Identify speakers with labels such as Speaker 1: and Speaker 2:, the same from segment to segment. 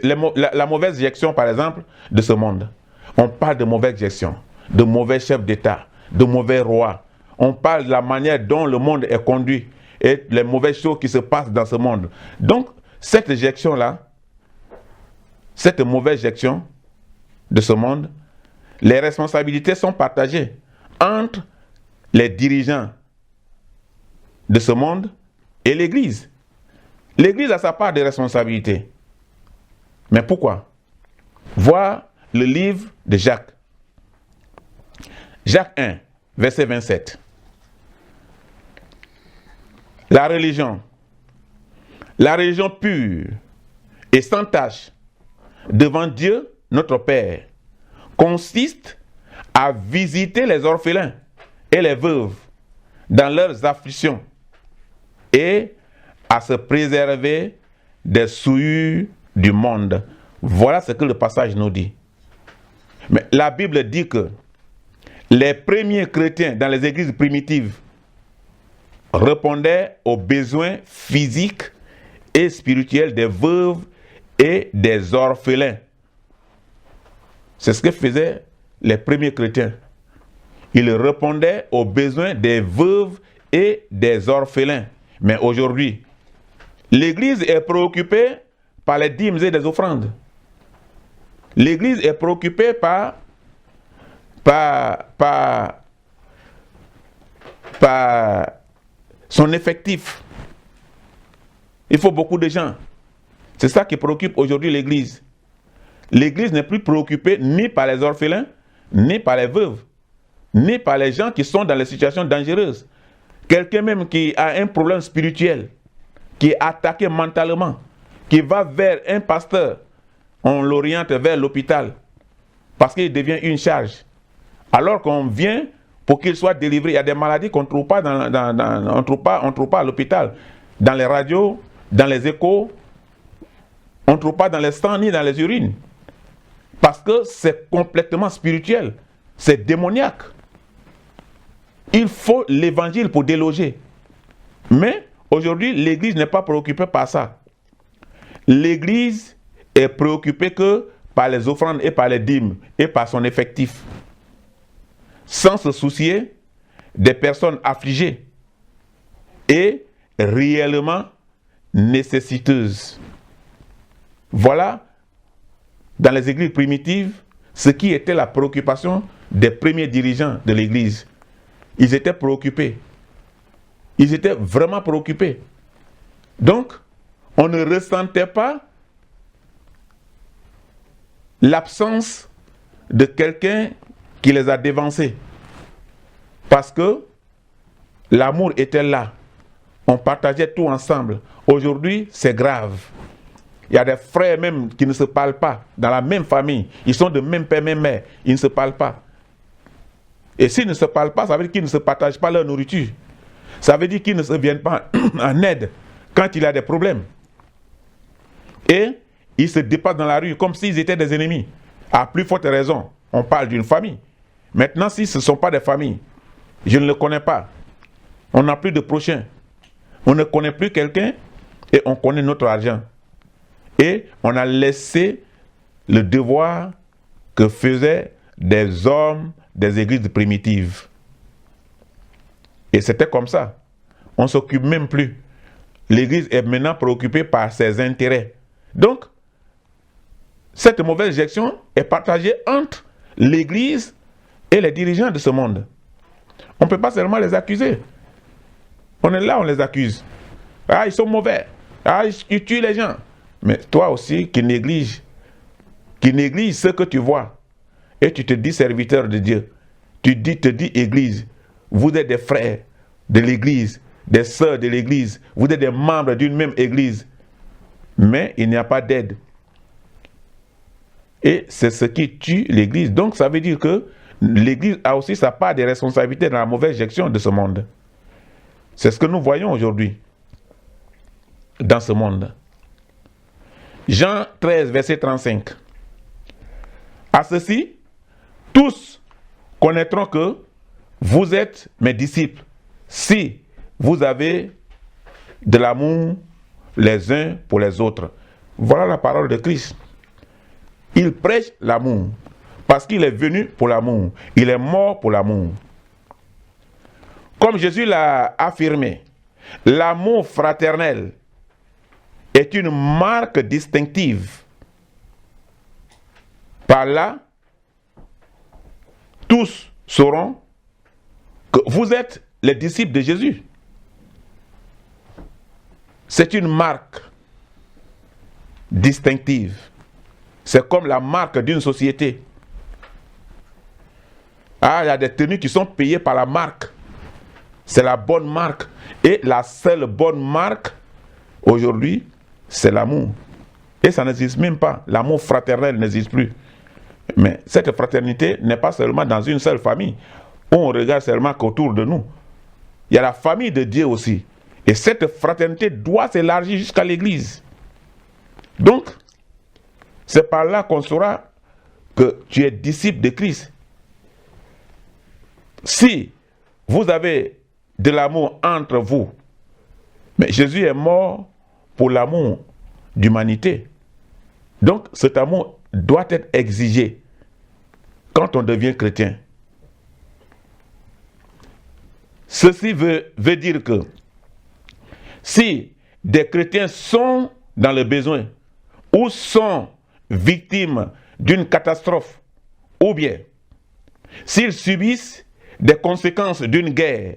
Speaker 1: la mauvaise gestion, par exemple, de ce monde. On parle de mauvaise gestion, de mauvais chefs d'État, de mauvais rois. On parle de la manière dont le monde est conduit et les mauvaises choses qui se passent dans ce monde. Donc, cette gestion-là, cette mauvaise gestion de ce monde, les responsabilités sont partagées entre les dirigeants de ce monde et l'Église. L'Église a sa part de responsabilité. Mais pourquoi? Voir le livre de Jacques. Jacques 1, verset 27. La religion pure et sans tache devant Dieu, notre Père, consiste à visiter les orphelins et les veuves dans leurs afflictions et à se préserver des souillures du monde. Voilà ce que le passage nous dit. Mais la Bible dit que les premiers chrétiens dans les églises primitives répondaient aux besoins physiques et spirituels des veuves et des orphelins. C'est ce que faisaient les premiers chrétiens. Ils répondaient aux besoins des veuves et des orphelins. Mais aujourd'hui, l'Église est préoccupée par les dîmes et les offrandes. L'Église est préoccupée par son effectif. Il faut beaucoup de gens. C'est ça qui préoccupe aujourd'hui l'Église. L'Église n'est plus préoccupée ni par les orphelins, ni par les veuves, ni par les gens qui sont dans les situations dangereuses. Quelqu'un même qui a un problème spirituel, qui est attaqué mentalement, qui va vers un pasteur, on l'oriente vers l'hôpital parce qu'il devient une charge. Alors qu'on vient pour qu'il soit délivré. Il y a des maladies qu'on ne trouve pas, on trouve pas à l'hôpital. Dans les radios, dans les échos, on ne trouve pas dans les sangs ni dans les urines. Parce que c'est complètement spirituel. C'est démoniaque. Il faut l'évangile pour déloger. Mais aujourd'hui, l'Église n'est pas préoccupée par ça. L'Église est préoccupée que par les offrandes et par les dîmes et par son effectif. Sans se soucier des personnes affligées et réellement nécessiteuses. Voilà, dans les églises primitives, ce qui était la préoccupation des premiers dirigeants de l'Église. Ils étaient préoccupés. Ils étaient vraiment préoccupés. Donc, on ne ressentait pas l'absence de quelqu'un qui les a dévancés. Parce que l'amour était là. On partageait tout ensemble. Aujourd'hui, c'est grave. Il y a des frères même qui ne se parlent pas dans la même famille. Ils sont de même père, même mère. Ils ne se parlent pas. Et s'ils ne se parlent pas, ça veut dire qu'ils ne se partagent pas leur nourriture. Ça veut dire qu'ils ne se viennent pas en aide quand il y a des problèmes. Et ils se dépassent dans la rue comme s'ils étaient des ennemis. À plus forte raison, on parle d'une famille. Maintenant, si ce ne sont pas des familles, je ne le connais pas. On n'a plus de prochain. On ne connaît plus quelqu'un et on connaît notre argent. Et on a laissé le devoir que faisaient des hommes des églises primitives. Et c'était comme ça. On ne s'occupe même plus. L'église est maintenant préoccupée par ses intérêts. Donc, cette mauvaise gestion est partagée entre l'église et les dirigeants de ce monde. On ne peut pas seulement les accuser. On est là, on les accuse. Ah, ils sont mauvais. Ah, ils tuent les gens. Mais toi aussi, qui néglige ce que tu vois, et tu te dis serviteur de Dieu, te dis église, vous êtes des frères de l'église, des sœurs de l'église, vous êtes des membres d'une même église, mais il n'y a pas d'aide. Et c'est ce qui tue l'église. Donc ça veut dire que l'église a aussi sa part de responsabilité dans la mauvaise gestion de ce monde. C'est ce que nous voyons aujourd'hui dans ce monde. Jean 13, verset 35. À ceci, tous connaîtront que vous êtes mes disciples si vous avez de l'amour les uns pour les autres. Voilà la parole de Christ. Il prêche l'amour. Parce qu'il est venu pour l'amour. Il est mort pour l'amour. Comme Jésus l'a affirmé, l'amour fraternel est une marque distinctive. Par là, tous sauront que vous êtes les disciples de Jésus. C'est une marque distinctive. C'est comme la marque d'une société. Ah, il y a des tenues qui sont payées par la marque. C'est la bonne marque. Et la seule bonne marque, aujourd'hui, c'est l'amour. Et ça n'existe même pas. L'amour fraternel n'existe plus. Mais cette fraternité n'est pas seulement dans une seule famille, où on regarde seulement qu'autour de nous. Il y a la famille de Dieu aussi. Et cette fraternité doit s'élargir jusqu'à l'Église. Donc, c'est par là qu'on saura que tu es disciple de Christ. Si vous avez de l'amour entre vous, mais Jésus est mort pour l'amour d'humanité. Donc cet amour doit être exigé quand on devient chrétien. Ceci veut dire que si des chrétiens sont dans le besoin ou sont victimes d'une catastrophe, ou bien s'ils subissent des conséquences d'une guerre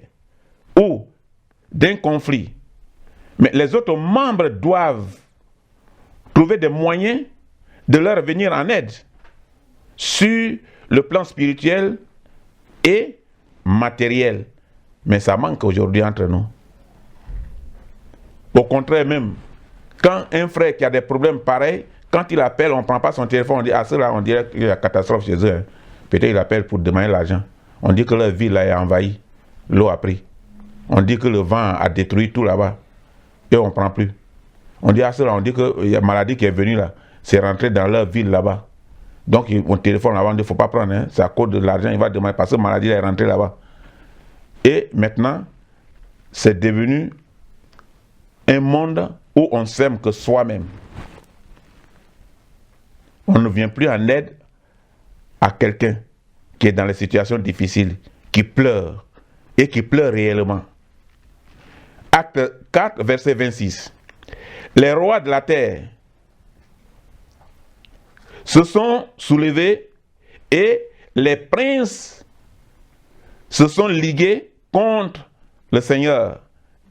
Speaker 1: ou d'un conflit, mais les autres membres doivent trouver des moyens de leur venir en aide sur le plan spirituel et matériel. Mais ça manque aujourd'hui entre nous. Au contraire même, quand un frère qui a des problèmes pareils, quand il appelle, on ne prend pas son téléphone, on dit, ah cela, on dirait qu'il y a catastrophe chez eux. Peut-être il appelle pour demander l'argent. On dit que leur ville là est envahie, l'eau a pris. On dit que le vent a détruit tout là-bas. Et on ne prend plus. On dit à cela, on dit qu'il y a une maladie qui est venue là, c'est rentré dans leur ville là-bas. Donc on téléphone là-bas, on dit, il ne faut pas prendre, hein, c'est à cause de l'argent, il va demander, parce que la maladie est rentrée là-bas. Et maintenant, c'est devenu un monde où on s'aime que soi-même. On ne vient plus en aide à quelqu'un qui est dans les situations difficiles, qui pleure, et qui pleure réellement. Acte 4, verset 26. Les rois de la terre se sont soulevés et les princes se sont ligués contre le Seigneur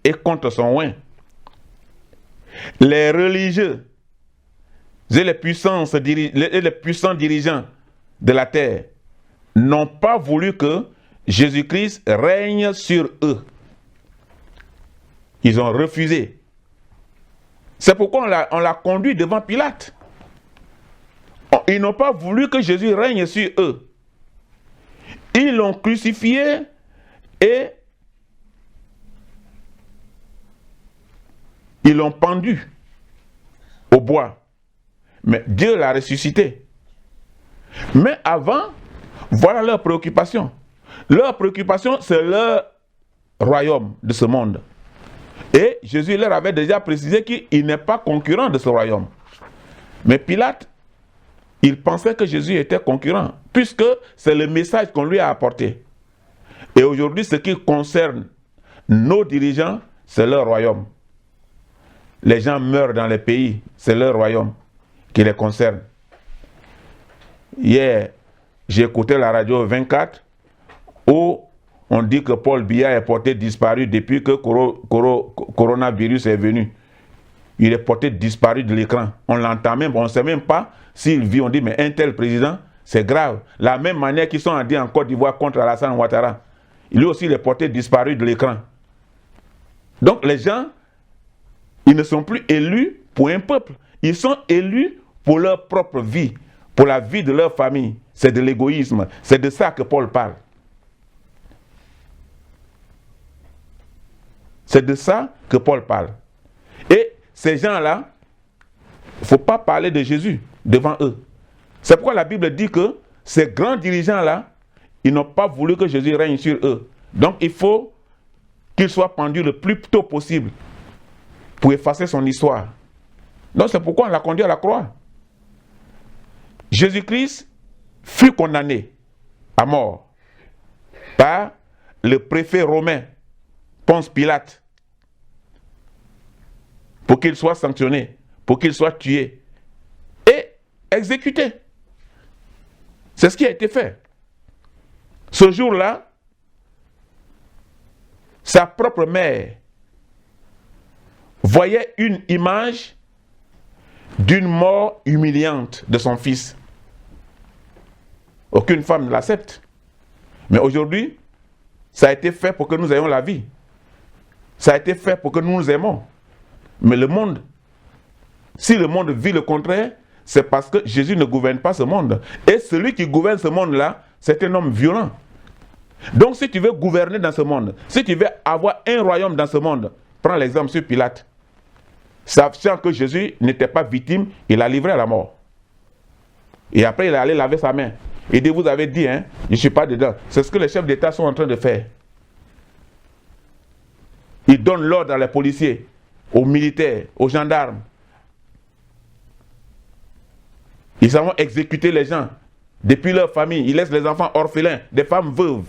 Speaker 1: et contre son oint. Les religieux et les puissants dirigeants de la terre n'ont pas voulu que Jésus-Christ règne sur eux. Ils ont refusé. C'est pourquoi on l'a conduit devant Pilate. Ils n'ont pas voulu que Jésus règne sur eux. Ils l'ont crucifié et ils l'ont pendu au bois. Mais Dieu l'a ressuscité. Mais avant, voilà leur préoccupation. Leur préoccupation, c'est leur royaume de ce monde. Et Jésus leur avait déjà précisé qu'il n'est pas concurrent de ce royaume. Mais Pilate, il pensait que Jésus était concurrent, puisque c'est le message qu'on lui a apporté. Et aujourd'hui, ce qui concerne nos dirigeants, c'est leur royaume. Les gens meurent dans les pays, c'est leur royaume qui les concerne. Hier, j'ai écouté la radio 24 où on dit que Paul Biya est porté disparu depuis que coronavirus est venu. Il est porté disparu de l'écran. On l'entend même, on ne sait même pas s'il vit. On dit, mais un tel président, c'est grave. La même manière qu'ils sont dit en Côte d'Ivoire contre Alassane Ouattara. Lui aussi, il est porté disparu de l'écran. Donc les gens, ils ne sont plus élus pour un peuple. Ils sont élus pour leur propre vie, pour la vie de leur famille. C'est de l'égoïsme. C'est de ça que Paul parle. C'est de ça que Paul parle. Et ces gens-là, il ne faut pas parler de Jésus devant eux. C'est pourquoi la Bible dit que ces grands dirigeants-là, ils n'ont pas voulu que Jésus règne sur eux. Donc il faut qu'ils soient pendus le plus tôt possible pour effacer son histoire. Donc c'est pourquoi on l'a conduit à la croix. Jésus-Christ fut condamné à mort par le préfet romain, Ponce Pilate, pour qu'il soit sanctionné, pour qu'il soit tué et exécuté. C'est ce qui a été fait. Ce jour-là, sa propre mère voyait une image d'une mort humiliante de son fils. Aucune femme ne l'accepte. Mais aujourd'hui, ça a été fait pour que nous ayons la vie. Ça a été fait pour que nous nous aimons. Mais le monde, si le monde vit le contraire, c'est parce que Jésus ne gouverne pas ce monde. Et celui qui gouverne ce monde-là, c'est un homme violent. Donc si tu veux gouverner dans ce monde, si tu veux avoir un royaume dans ce monde, prends l'exemple sur Pilate. Sachant que Jésus n'était pas victime, il l'a livré à la mort. Et après, il est allé laver sa main. Il dit, vous avez dit, hein, je ne suis pas dedans. C'est ce que les chefs d'État sont en train de faire. Ils donnent l'ordre à les policiers, aux militaires, aux gendarmes. Ils vont exécuter les gens depuis leur famille. Ils laissent les enfants orphelins, des femmes veuves.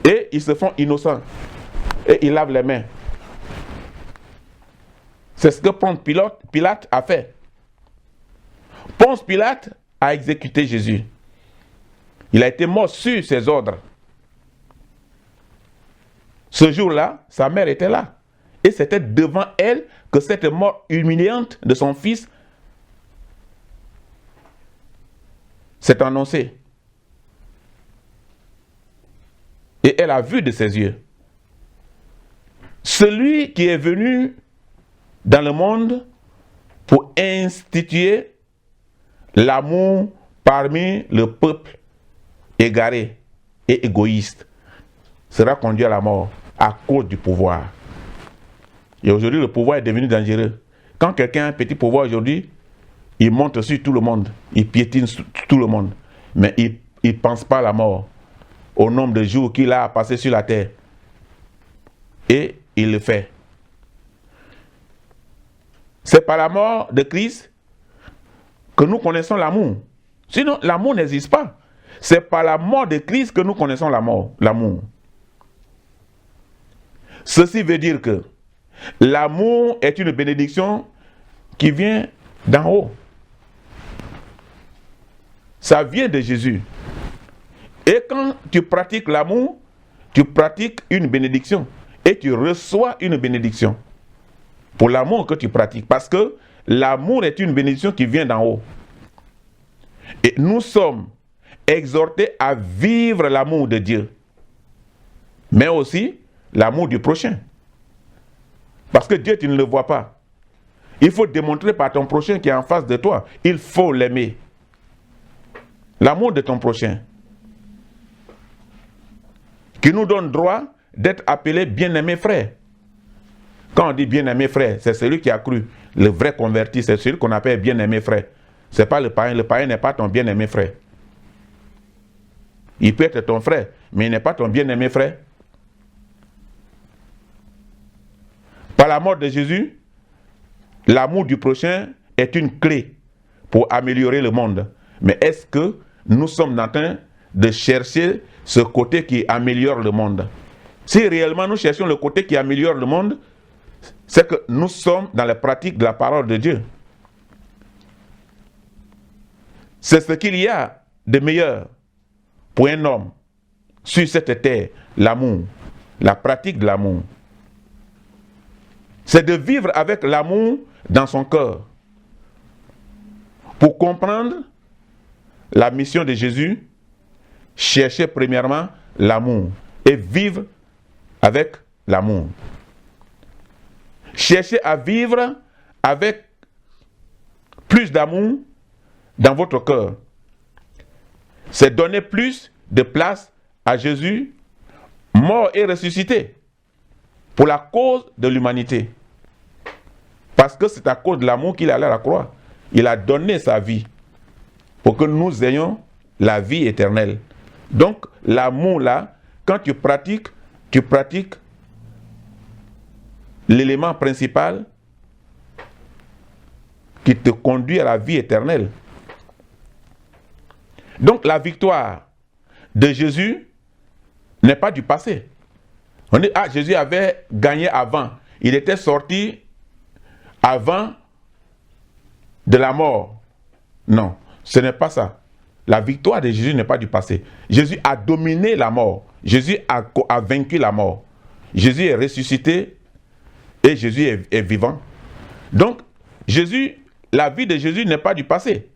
Speaker 1: Et ils se font innocents. Et ils lavent les mains. C'est ce que Ponce Pilate a fait. Ponce Pilate a exécuté Jésus. Il a été mort sur ses ordres. Ce jour-là, sa mère était là. Et c'était devant elle que cette mort humiliante de son fils s'est annoncée. Et elle a vu de ses yeux. Celui qui est venu dans le monde pour instituer l'amour parmi le peuple égaré et égoïste sera conduit à la mort à cause du pouvoir. Et aujourd'hui, le pouvoir est devenu dangereux. Quand quelqu'un a un petit pouvoir aujourd'hui, il monte sur tout le monde, il piétine sur tout le monde, mais il ne pense pas à la mort, au nombre de jours qu'il a à passer sur la terre. Et il le fait. C'est par la mort de Christ que nous connaissons l'amour. Sinon, l'amour n'existe pas. C'est par la mort de Christ que nous connaissons l'amour. Ceci veut dire que l'amour est une bénédiction qui vient d'en haut. Ça vient de Jésus. Et quand tu pratiques l'amour, tu pratiques une bénédiction. Et tu reçois une bénédiction. Pour l'amour que tu pratiques. Parce que l'amour est une bénédiction qui vient d'en haut. Et nous sommes exhortés à vivre l'amour de Dieu. Mais aussi l'amour du prochain. Parce que Dieu, tu ne le vois pas. Il faut démontrer par ton prochain qui est en face de toi. Il faut l'aimer. L'amour de ton prochain. Qui nous donne droit d'être appelés bien-aimés frères. Quand on dit bien-aimé frère, c'est celui qui a cru. Le vrai converti, c'est celui qu'on appelle bien-aimé frère. Ce n'est pas le païen. Le païen n'est pas ton bien-aimé frère. Il peut être ton frère, mais il n'est pas ton bien-aimé frère. Par la mort de Jésus, l'amour du prochain est une clé pour améliorer le monde. Mais est-ce que nous sommes en train de chercher ce côté qui améliore le monde? Si réellement nous cherchons le côté qui améliore le monde, c'est que nous sommes dans la pratique de la parole de Dieu. C'est ce qu'il y a de meilleur pour un homme sur cette terre, l'amour, la pratique de l'amour. C'est de vivre avec l'amour dans son cœur. Pour comprendre la mission de Jésus, cherchez premièrement l'amour et vivre avec l'amour. Cherchez à vivre avec plus d'amour dans votre cœur. C'est donner plus de place à Jésus, mort et ressuscité, pour la cause de l'humanité. Parce que c'est à cause de l'amour qu'il est allé à la croix. Il a donné sa vie pour que nous ayons la vie éternelle. Donc, l'amour là, quand tu pratiques l'élément principal qui te conduit à la vie éternelle. Donc la victoire de Jésus n'est pas du passé. On dit, ah, Jésus avait gagné avant. Il était sorti avant de la mort. Non, ce n'est pas ça. La victoire de Jésus n'est pas du passé. Jésus a dominé la mort. Jésus a vaincu la mort. Jésus est ressuscité et Jésus est vivant. Donc, la vie de Jésus n'est pas du passé.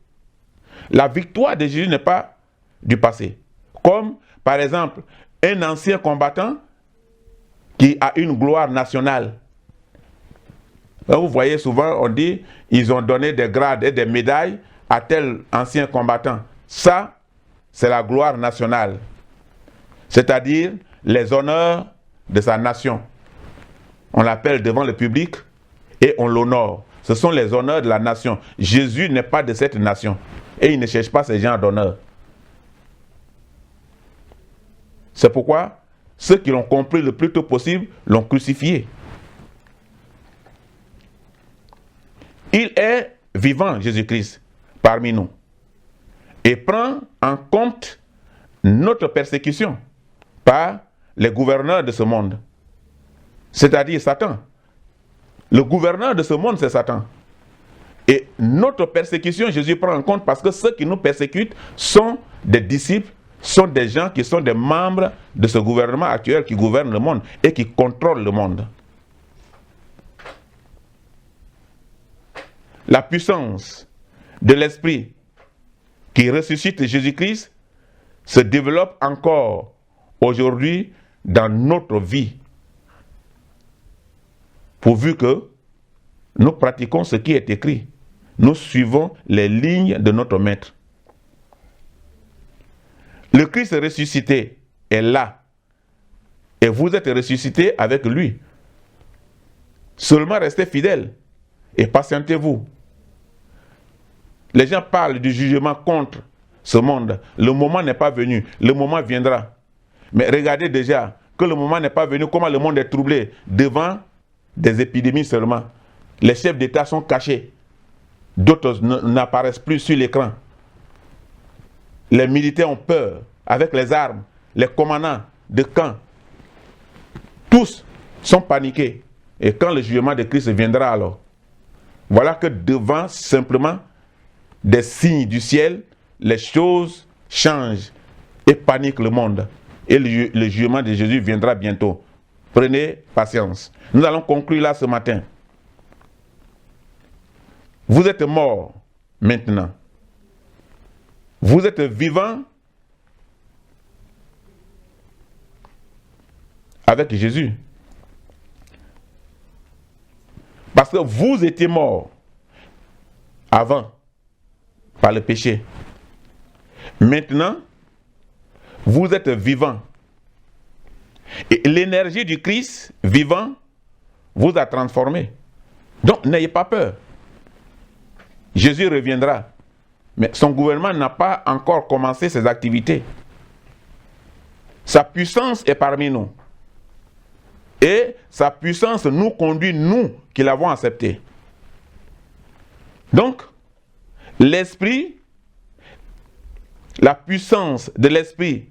Speaker 1: La victoire de Jésus n'est pas du passé. Comme, par exemple, un ancien combattant qui a une gloire nationale. Vous voyez souvent, on dit, ils ont donné des grades et des médailles à tel ancien combattant. Ça, c'est la gloire nationale. C'est-à-dire les honneurs de sa nation. On l'appelle devant le public et on l'honore. Ce sont les honneurs de la nation. Jésus n'est pas de cette nation. Et il ne cherche pas ces gens d'honneur. C'est pourquoi ceux qui l'ont compris le plus tôt possible l'ont crucifié. Il est vivant, Jésus-Christ, parmi nous. Et prend en compte notre persécution par les gouverneurs de ce monde. C'est-à-dire Satan. Le gouverneur de ce monde, c'est Satan. Et notre persécution, Jésus prend en compte parce que ceux qui nous persécutent sont des disciples, sont des gens qui sont des membres de ce gouvernement actuel qui gouverne le monde et qui contrôle le monde. La puissance de l'Esprit qui ressuscite Jésus-Christ se développe encore aujourd'hui dans notre vie, pourvu que nous pratiquons ce qui est écrit. Nous suivons les lignes de notre Maître. Le Christ ressuscité est là. Et vous êtes ressuscité avec lui. Seulement restez fidèles et patientez-vous. Les gens parlent du jugement contre ce monde. Le moment n'est pas venu. Le moment viendra. Mais regardez déjà que le moment n'est pas venu. Comment le monde est troublé devant des épidémies seulement. Les chefs d'État sont cachés. D'autres n'apparaissent plus sur l'écran. Les militaires ont peur avec les armes. Les commandants de camp. Tous sont paniqués. Et quand le jugement de Christ viendra alors, voilà que devant simplement des signes du ciel, les choses changent et paniquent le monde. Et le jugement de Jésus viendra bientôt. Prenez patience. Nous allons conclure là ce matin. Vous êtes morts maintenant. Vous êtes vivants avec Jésus. Parce que vous étiez morts avant par le péché. Maintenant, vous êtes vivants. Et l'énergie du Christ vivant vous a transformé. Donc, n'ayez pas peur. Jésus reviendra. Mais son gouvernement n'a pas encore commencé ses activités. Sa puissance est parmi nous. Et sa puissance nous conduit, nous qui l'avons accepté. Donc, l'Esprit, la puissance de l'Esprit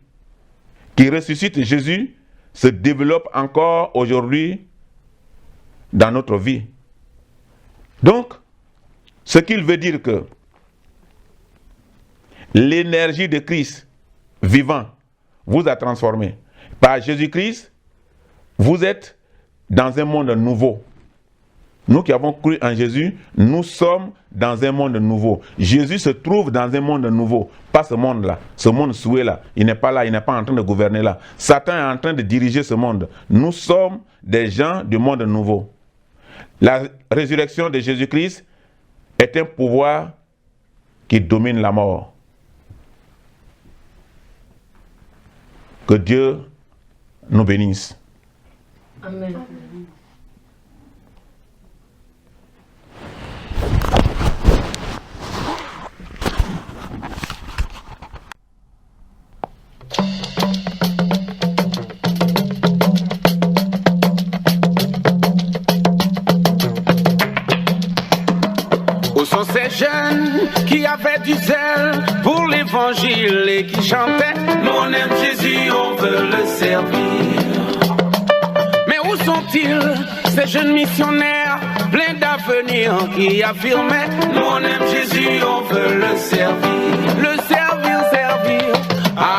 Speaker 1: qui ressuscite Jésus se développe encore aujourd'hui dans notre vie. Donc, ce qu'il veut dire que l'énergie de Christ vivant vous a transformé. Par Jésus-Christ, vous êtes dans un monde nouveau. Nous qui avons cru en Jésus, nous sommes dans un monde nouveau. Jésus se trouve dans un monde nouveau. Pas ce monde-là, ce monde souhait-là. Il n'est pas là, il n'est pas en train de gouverner là. Satan est en train de diriger ce monde. Nous sommes des gens du monde nouveau. La résurrection de Jésus-Christ est un pouvoir qui domine la mort. Que Dieu nous bénisse.
Speaker 2: Amen.
Speaker 3: Au sens
Speaker 2: jeunes qui avaient du zèle pour l'évangile et qui chantaient. Nous on aime Jésus, on veut le servir. Mais où sont-ils, ces jeunes missionnaires pleins d'avenir qui affirmaient. Nous on aime Jésus, on veut le servir. Le servir, servir. Ah,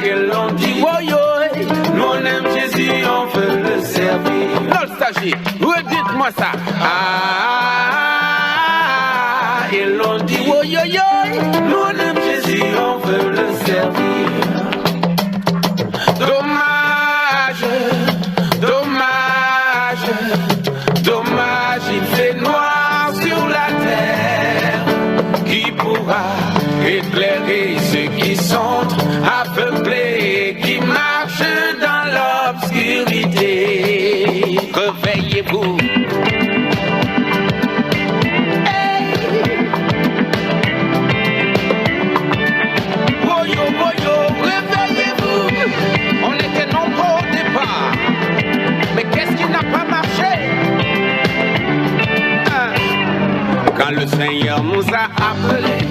Speaker 2: ils l'ont dit. Oh, yo, nous on aime Jésus, on veut le servir. Nostalgie, redites-moi ça. Ah, ils l'ont dit. Oh, yo, yo, nous on aime Jésus, on veut le servir. Dommage, dommage, dommage, il fait noir sur la terre. Qui pourra éclairer ceux qui sont aveuglés, qui marchent dans l'obscurité? Réveillez-vous. Quand le Seigneur nous a appelés,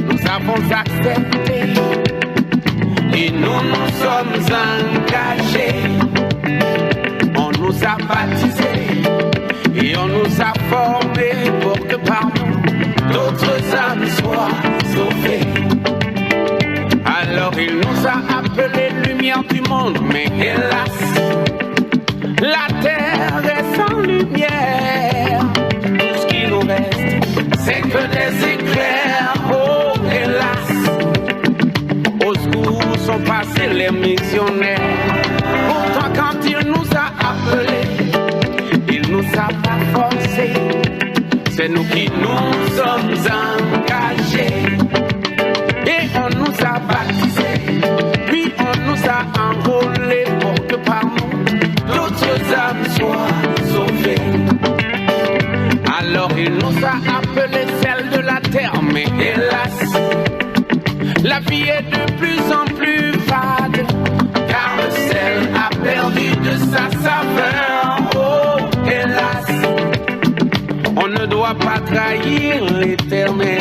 Speaker 2: nous avons accepté et nous nous sommes engagés. On nous a baptisés et on nous a formés pour que par nous d'autres âmes soient sauvées. Alors il nous a appelés lumière du monde, mais hélas, la terre est sans lumière. C'est que des éclairs, oh hélas. Au secours sont passés les missionnaires. Pourtant quand il nous a appelés, il nous a pas forcés. C'est nous qui nous sommes engagés. Et on nous a baptisés, puis on nous a enrôlés pour que par nous d'autres âmes soient sauvées. Alors il nous a appelés celles de la terre, mais hélas, la vie est de plus en plus fade, car le sel a perdu de sa saveur. Oh, hélas, on ne doit pas trahir l'Éternel.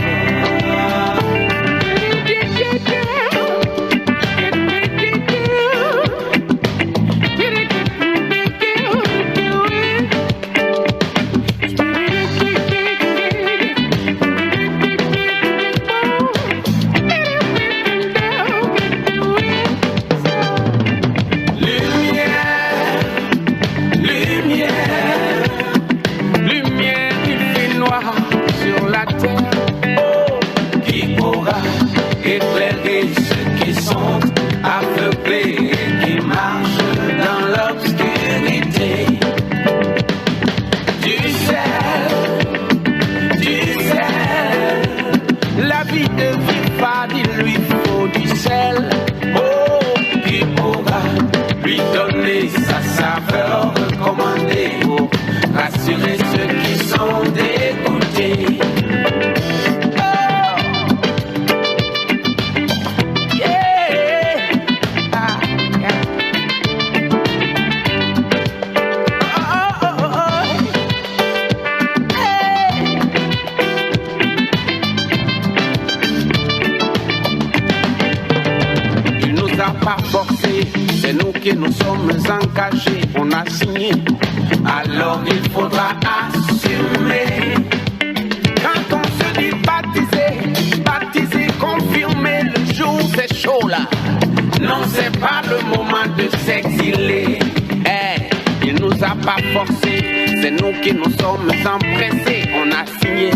Speaker 2: Rassurer ceux qui sont dégoûtés. Oh, yeah. Ah, yeah. Oh, oh, oh, oh. Hey. Il nous a pas forcés, c'est nous qui nous sommes engagés, on a signé. Alors il faudra assumer. Quand on se dit baptisé, baptisé, confirmé, le jour c'est chaud là. Non, c'est pas le moment de s'exiler. Hey, il nous a pas forcés, c'est nous qui nous sommes empressés, on a signé.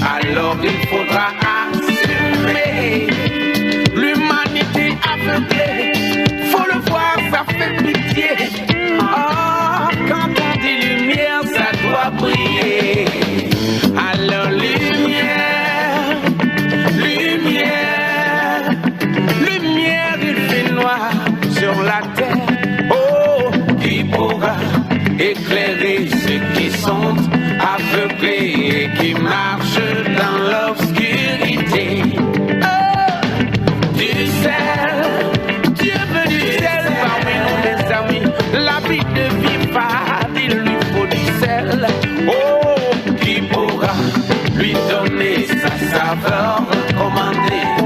Speaker 2: Alors il faudra assumer. L'humanité aveuglée, faut le voir, ça fait pitié. Oh, quand on dit lumière, ça doit briller. Alors lumière, lumière, lumière, il fait noir sur la terre. Oh, qui pourra éclairer ceux qui sont aveuglés et qui marchent dans l'obscurité. Oh, du sel, Dieu veut du sel parmi nous, mes amis. La vie de vie fade, il lui faut du sel. Oh, sa saveur recommandée.